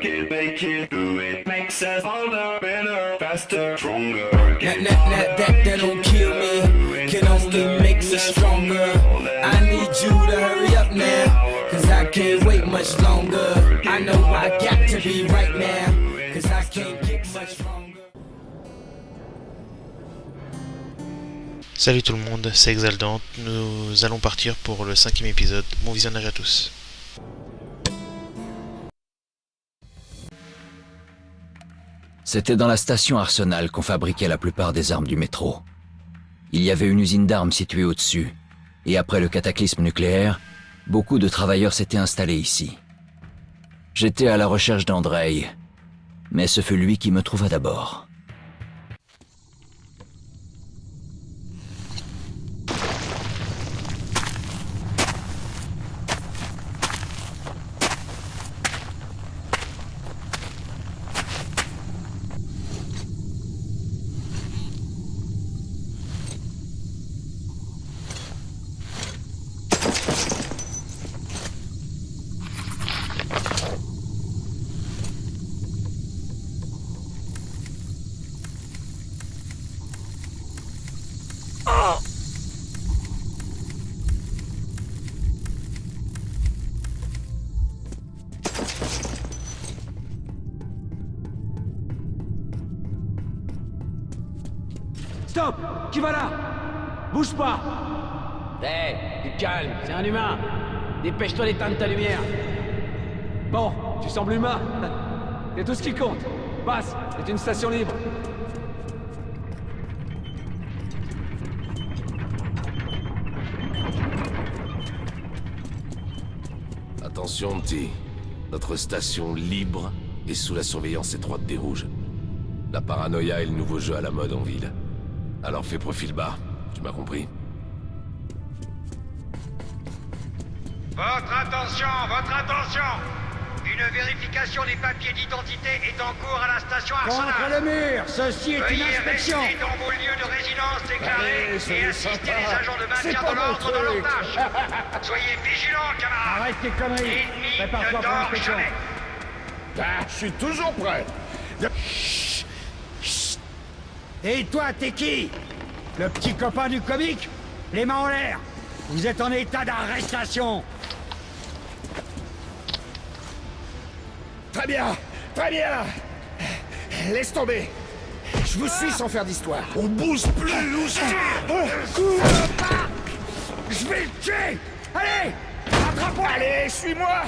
work it, make it, do it, makes us harder, better, faster, stronger. That don't kill me, can only make me stronger. I need you to hurry up now, cause I can't wait much longer. I know I got to be right now, cause I can't get much longer. Salut tout le monde, c'est Exaldante, nous allons partir pour le 5e épisode. Bon visionnage à tous. C'était dans la station Arsenal qu'on fabriquait la plupart des armes du métro. Il y avait une usine d'armes située au-dessus, et après le cataclysme nucléaire, beaucoup de travailleurs s'étaient installés ici. J'étais à la recherche d'Andrei, mais ce fut lui qui me trouva d'abord. Stop! Qui va là? Bouge pas! Hé, du calme, c'est un humain! Dépêche-toi d'éteindre ta lumière! Bon, tu sembles humain! C'est tout ce qui compte! Passe, c'est une station libre! Attention, T. Notre station libre est sous la surveillance étroite des rouges. La paranoïa est le nouveau jeu à la mode en ville. Alors fais profil bas, tu m'as compris? Votre attention, votre attention! Une vérification des papiers d'identité est en cours à la station Arsenal. Contre le mur! Ceci est une Veuillez inspection! rester dans vos lieux de résidence déclarés Allez, et assister les agents de maintien de l'ordre dans leurs tâches. Soyez vigilants, camarades! Arrête tes conneries! L'ennemi Prépare-toi ne pour dort l'inspection! jamais! Je suis toujours prêt. Et toi, t'es qui? Le petit copain du comique? Les mains en l'air! Vous êtes en état d'arrestation! Très bien, très bien. Laisse tomber. Je vous suis sans faire d'histoire. On bouge plus, Je vais le tuer! Allez! Attrape-moi! Allez, suis-moi.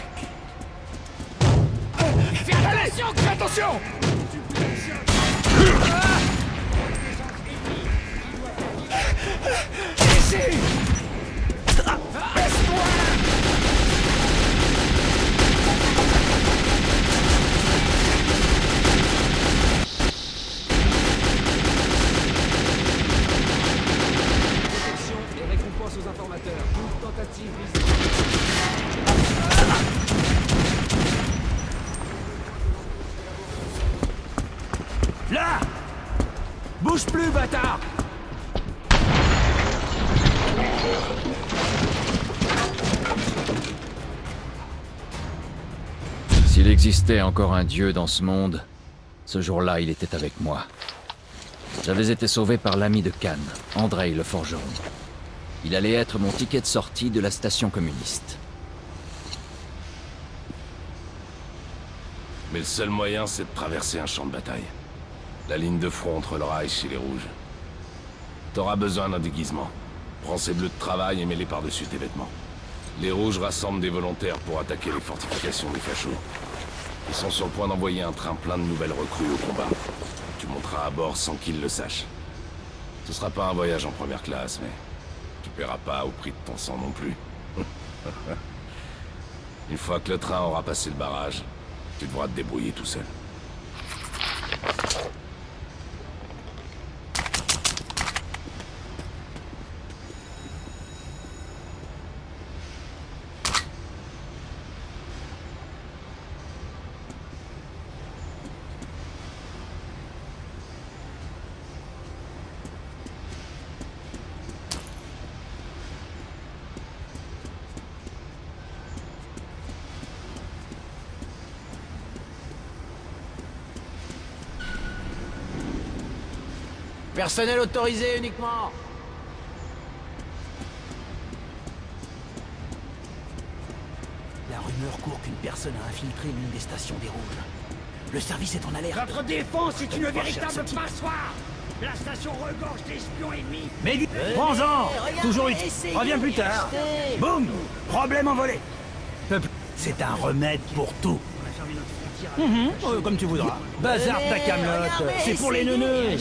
Fais attention! Fais attention. Ici. Baisse-toi. Protection et récompense aux informateurs. Toute tentative vise... Là! Bouge plus, bâtard! S'il existait encore un dieu dans ce monde, ce jour-là, il était avec moi. J'avais été sauvé par l'ami de Khan, Andrei le forgeron. Il allait être mon ticket de sortie de la station communiste. Mais le seul moyen, c'est de traverser un champ de bataille. La ligne de front entre le Reich et les Rouges. T'auras besoin d'un déguisement. Prends ces bleus de travail et mets-les par-dessus tes vêtements. Les Rouges rassemblent des volontaires pour attaquer les fortifications des fachos. Ils sont sur le point d'envoyer un train plein de nouvelles recrues au combat. Tu monteras à bord sans qu'ils le sachent. Ce sera pas un voyage en première classe, mais tu paieras pas au prix de ton sang non plus. Une fois que le train aura passé le barrage, tu devras te débrouiller tout seul. Personnel autorisé uniquement. La rumeur court qu'une personne a infiltré l'une des stations des Rouges. Le service est en alerte. Notre défense est une véritable Recherche ce type. passoire. La station regorge d'espions ennemis. Mais prends-en. Toujours utile. Reviens plus tard. Boum. Problème envolé. Peuple, c'est un remède pour tout. Comme tu voudras. Bazar ta camelote. C'est pour les neuneux.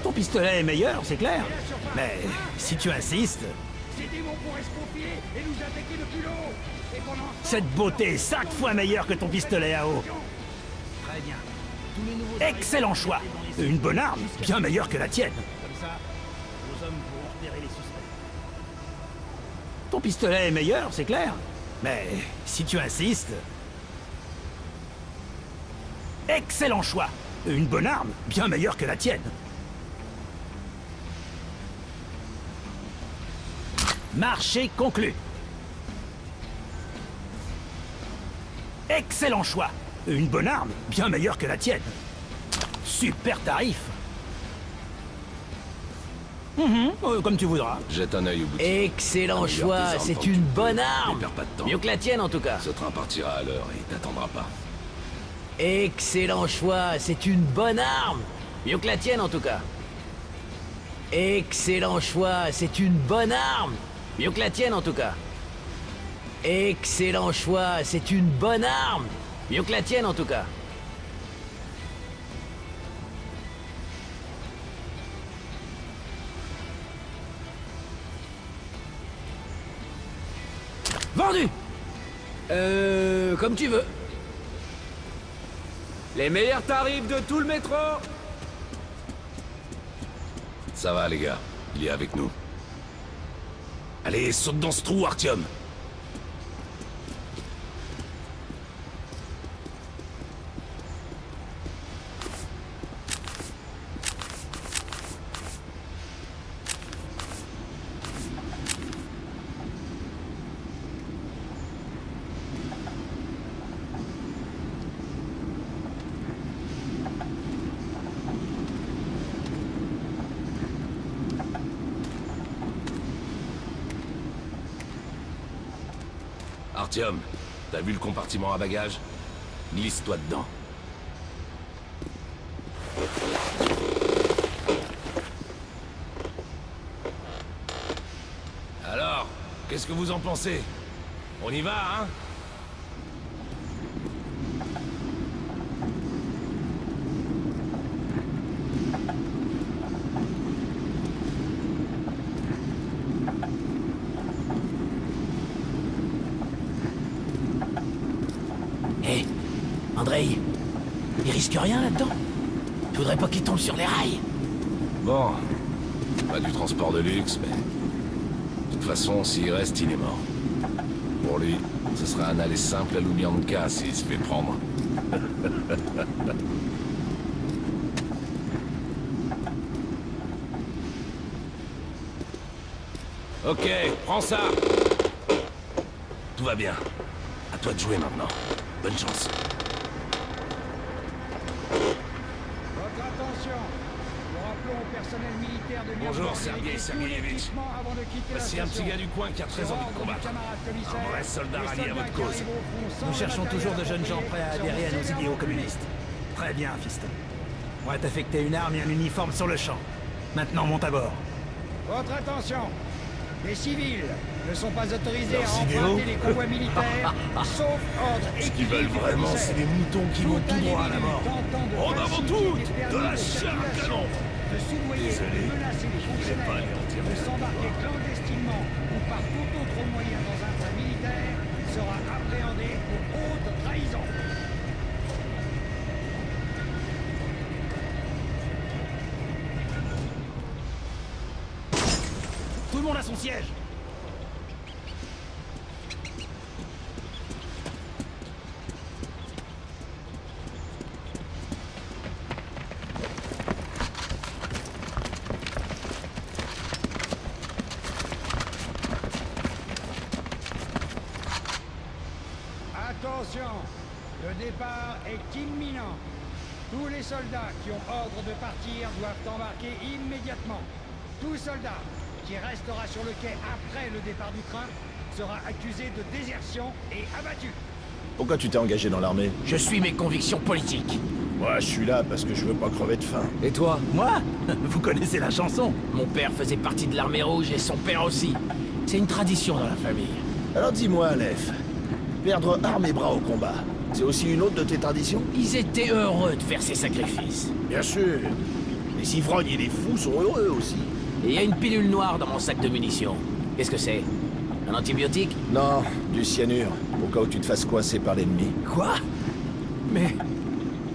Ton pistolet est meilleur, c'est clair. Mais si tu insistes... Ces démons pourraient se faufiler et nous attaquer depuis le haut. Et pendant Cette beauté est 5 fois meilleure que ton pistolet à eau. Très bien. Excellent choix. Une bonne arme, bien meilleure que la tienne. Comme ça, nos hommes pourront repérer les suspects. Ton pistolet est meilleur, c'est clair. Mais si tu insistes... Excellent choix. Une bonne arme, bien meilleure que la tienne. Marché conclu. Excellent choix. Une bonne arme, bien meilleure que la tienne. Super tarif. Comme tu voudras. Jette un œil au bout. Excellent choix, c'est une bonne arme. Perds pas de temps. Mieux que la tienne en tout cas. Ce train partira à l'heure et il t'attendra pas. Excellent choix, c'est une bonne arme. Mieux que la tienne en tout cas. Excellent choix, c'est une bonne arme. Mieux que la tienne en tout cas. Excellent choix, c'est une bonne arme. Mieux que la tienne en tout cas. Vendu. Comme tu veux. Les meilleurs tarifs de tout le métro. Ça va, les gars. Il est avec nous. Allez, saute dans ce trou, Artyom. Artyom, t'as vu le compartiment à bagages? Glisse-toi dedans. Alors, qu'est-ce que vous en pensez? On y va, hein? Hé, Andrei, il risque rien là-dedans? Je voudrais pas qu'il tombe sur les rails. Bon, pas du transport de luxe, mais... De toute façon, s'il reste, il est mort. Pour lui, ce sera un aller simple à Lubyanka s'il se fait prendre. Ok, prends ça. Tout va bien. À toi de jouer maintenant. Bonne chance. Votre attention. Nous rappelons au personnel militaire de bien Bonjour, vouloir Sergei vérifier tous les Sergeyevich. équipements avant de quitter la Voici un petit station. gars du coin qui a très envie de combattre. Un vrai soldat rallié à votre cause. Nous cherchons toujours de jeunes gens prêts à adhérer à nos idéaux communistes. Très bien, fiston. On va t'affecter une arme et un uniforme sur le champ. Maintenant, monte à bord. Votre attention. Les civils ne sont pas autorisés Leurs à idéaux emprunter les convois militaires, sauf ordre Ce qu'ils veulent vraiment, c'est des moutons qui vont tout droit à la mort. En avant toutes, de la chair à canon. De soudoyer, Désolé, de menacer les je voulais pas fonctionnaires, anéantir de les s'embarquer espoirs. clandestinement ou par tout autre moyen dans un train militaire sera appréhendé pour haute trahison. Tout le monde à son siège. Attention, le départ est imminent. Tous les soldats qui ont ordre de partir doivent embarquer immédiatement. Tout soldat qui restera sur le quai après le départ du train sera accusé de désertion et abattu. Pourquoi tu t'es engagé dans l'armée? Je suis mes convictions politiques. Moi, je suis là parce que je veux pas crever de faim. Et toi? Moi? Vous connaissez la chanson? Mon père faisait partie de l'armée rouge et son père aussi. C'est une tradition dans la famille. Alors dis-moi, Aleph, perdre armes et bras au combat, c'est aussi une autre de tes traditions? Ils étaient heureux de faire ces sacrifices. Bien sûr. Les ivrognes et les fous sont heureux aussi. Et il y a une pilule noire dans mon sac de munitions. Qu'est-ce que c'est? Un antibiotique? Non, du cyanure, au cas où tu te fasses coincer par l'ennemi. Quoi? Mais...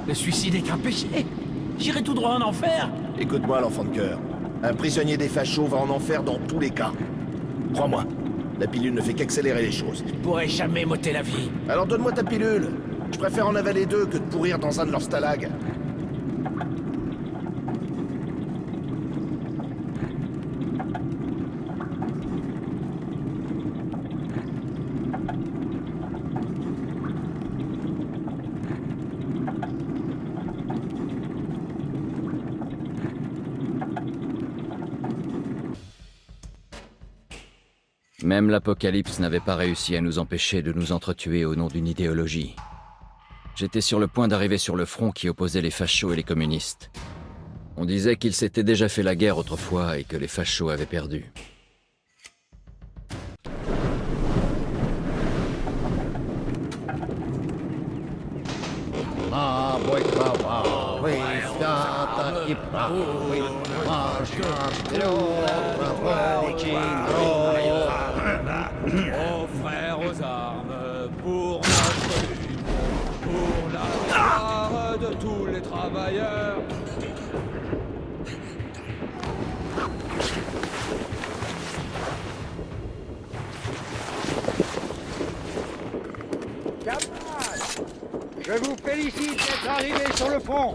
le suicide est un péché. J'irai tout droit en enfer. Écoute-moi, l'enfant de cœur. Un prisonnier des fachos va en enfer dans tous les cas. Crois-moi, la pilule ne fait qu'accélérer les choses. Je pourrais jamais m'ôter la vie. Alors donne-moi ta pilule. Je préfère en avaler 2 que de pourrir dans un de leurs stalags. Même l'Apocalypse n'avait pas réussi à nous empêcher de nous entretuer au nom d'une idéologie. J'étais sur le point d'arriver sur le front qui opposait les fachos et les communistes. On disait qu'ils s'étaient déjà fait la guerre autrefois et que les fachos avaient perdu. Aux frères aux armes, pour notre lutte, pour la gloire de tous les travailleurs. Camarades, je vous félicite d'être arrivés sur le front.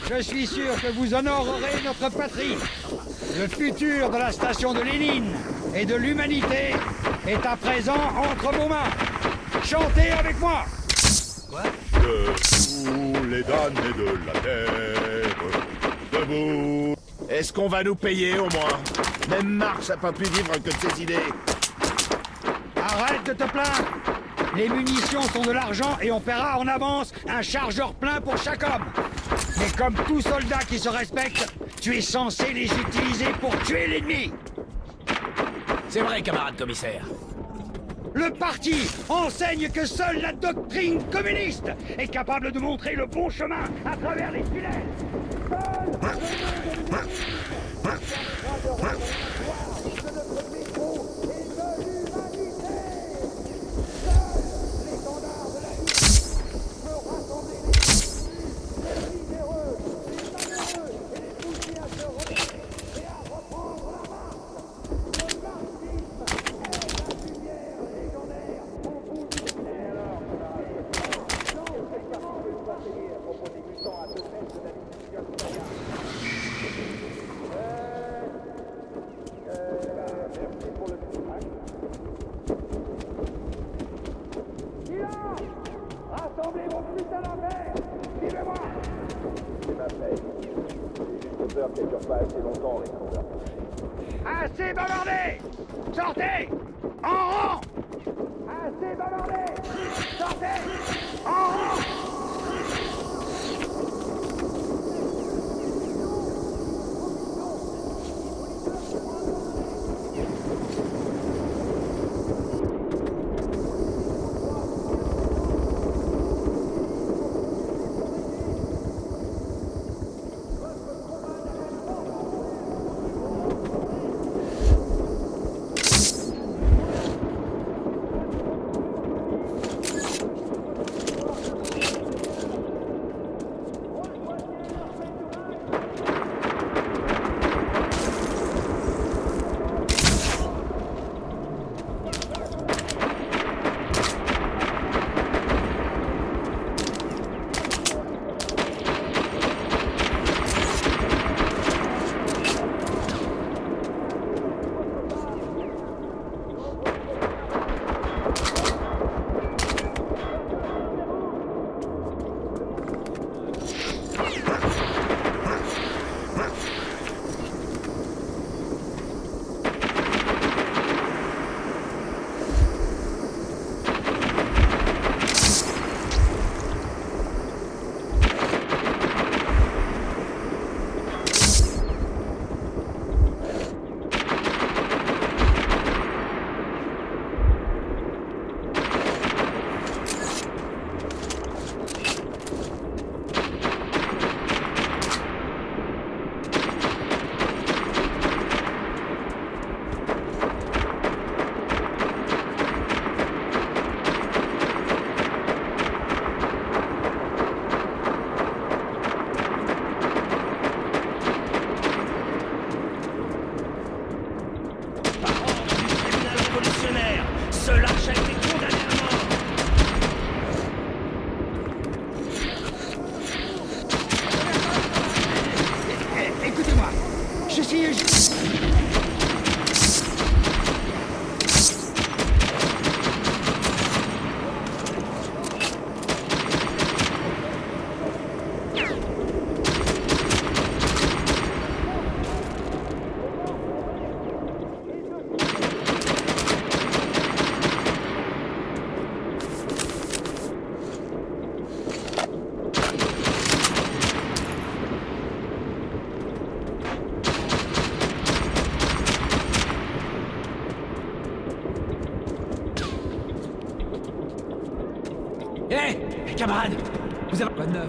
Je suis sûr que vous honorerez notre patrie. Le futur de la station de Lénine et de l'humanité est à présent entre vos mains. Chantez avec moi. De tous les damnés de la terre, debout. Est-ce qu'on va nous payer au moins? Même Marx a pas pu vivre que de ses idées. Arrête de te plaindre. Les munitions sont de l'argent et on paiera en avance un chargeur plein pour chaque homme. Mais comme tout soldat qui se respecte, tu es censé les utiliser pour tuer l'ennemi. C'est vrai, camarade commissaire. Le parti enseigne que seule la doctrine communiste est capable de montrer le bon chemin à travers les tunnels. Rassemblez vos putains d'affaires. Suivez-moi. C'est ma fête. J'ai juste peur qu'elle dure pas assez longtemps, Alexander. Assez bavardé. Sortez. En rang. Assez bavardé. Sortez. En rang. camarades, vous avez... Quoi de neuf?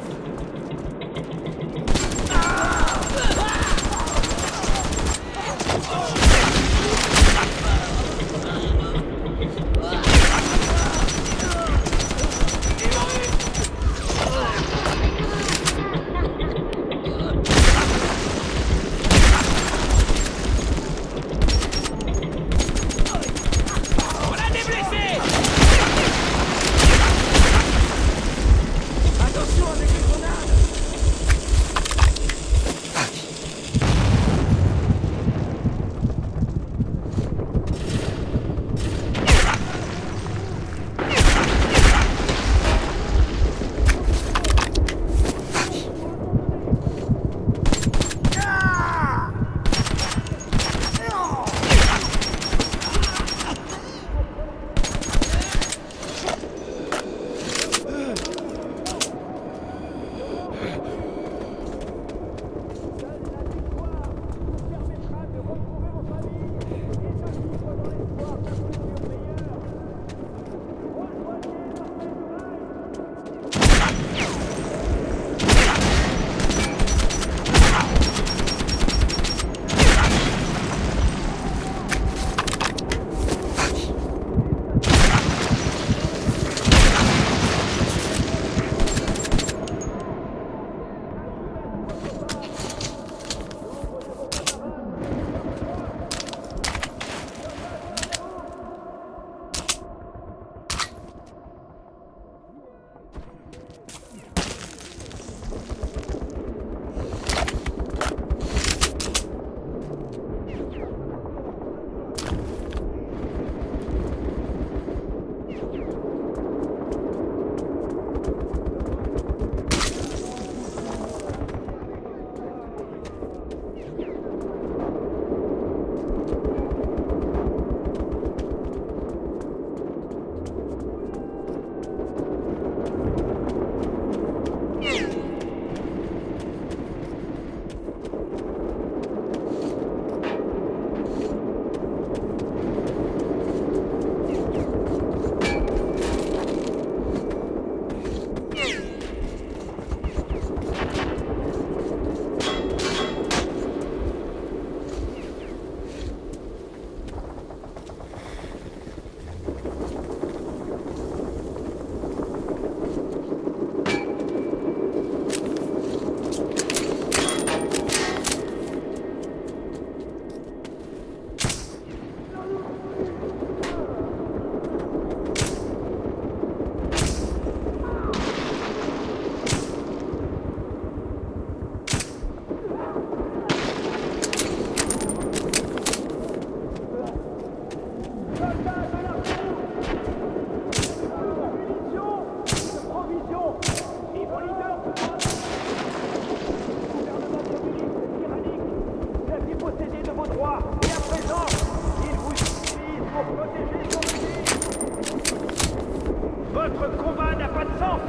Votre combat n'a pas de sens.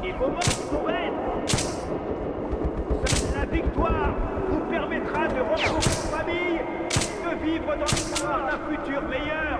Il faut mordre son rêve. Seule la victoire vous permettra de retrouver votre famille, de vivre dans l'espoir d'un futur meilleur.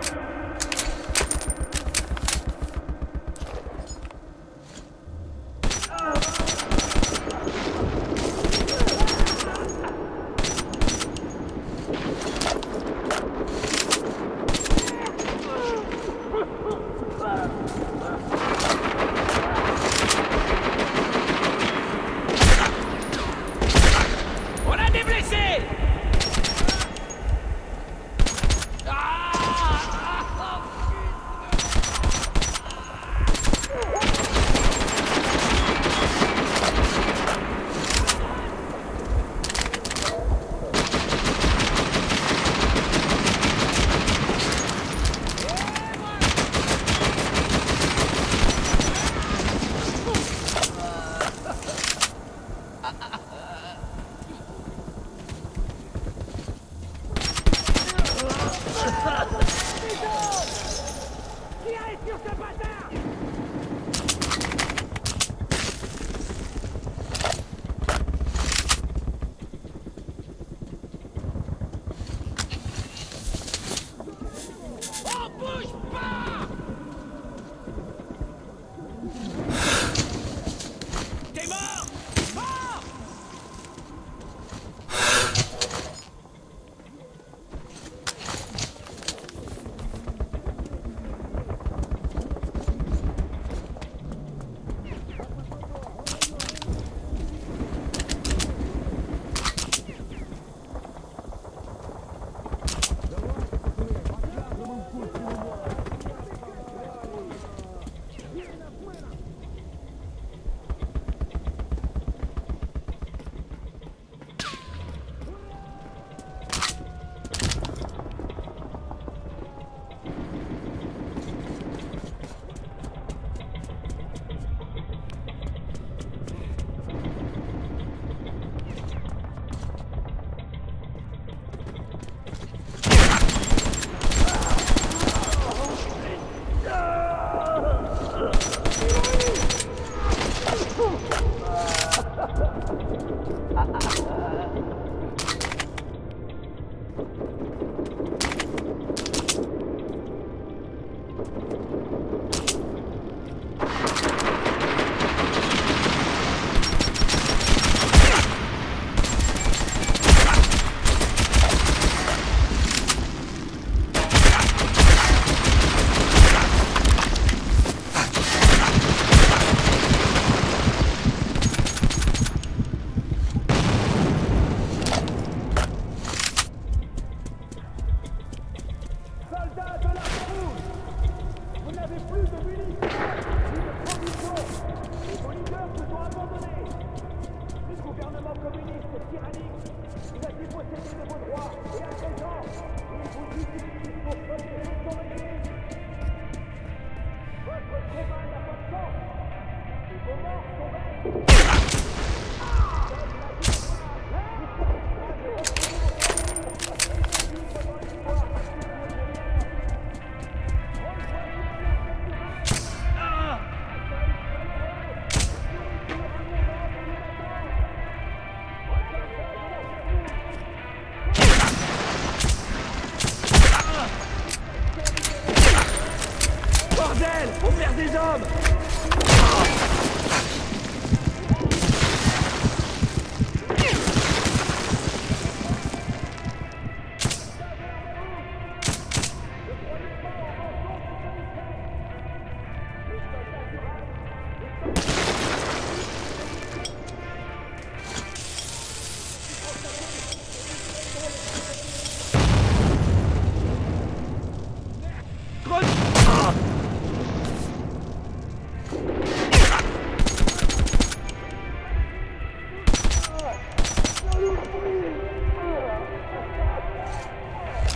Bordel! On perd des hommes!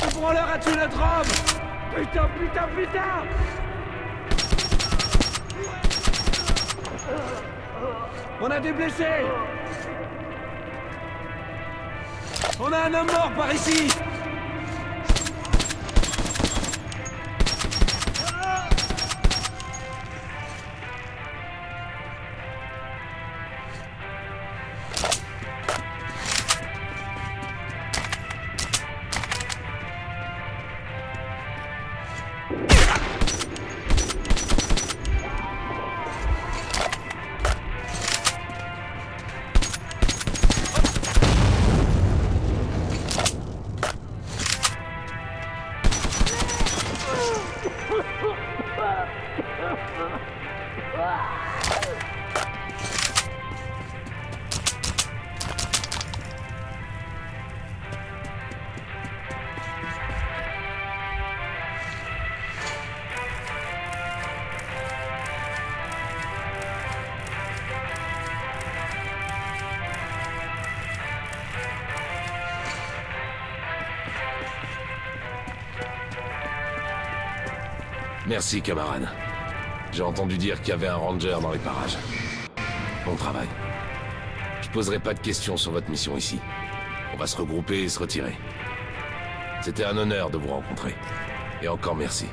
Le branleur a tué notre homme! Putain, putain, putain! On a des blessés! On a un homme mort par ici! Merci, camarade. J'ai entendu dire qu'il y avait un ranger dans les parages. Bon travail. Je poserai pas de questions sur votre mission ici. On va se regrouper et se retirer. C'était un honneur de vous rencontrer. Et encore merci.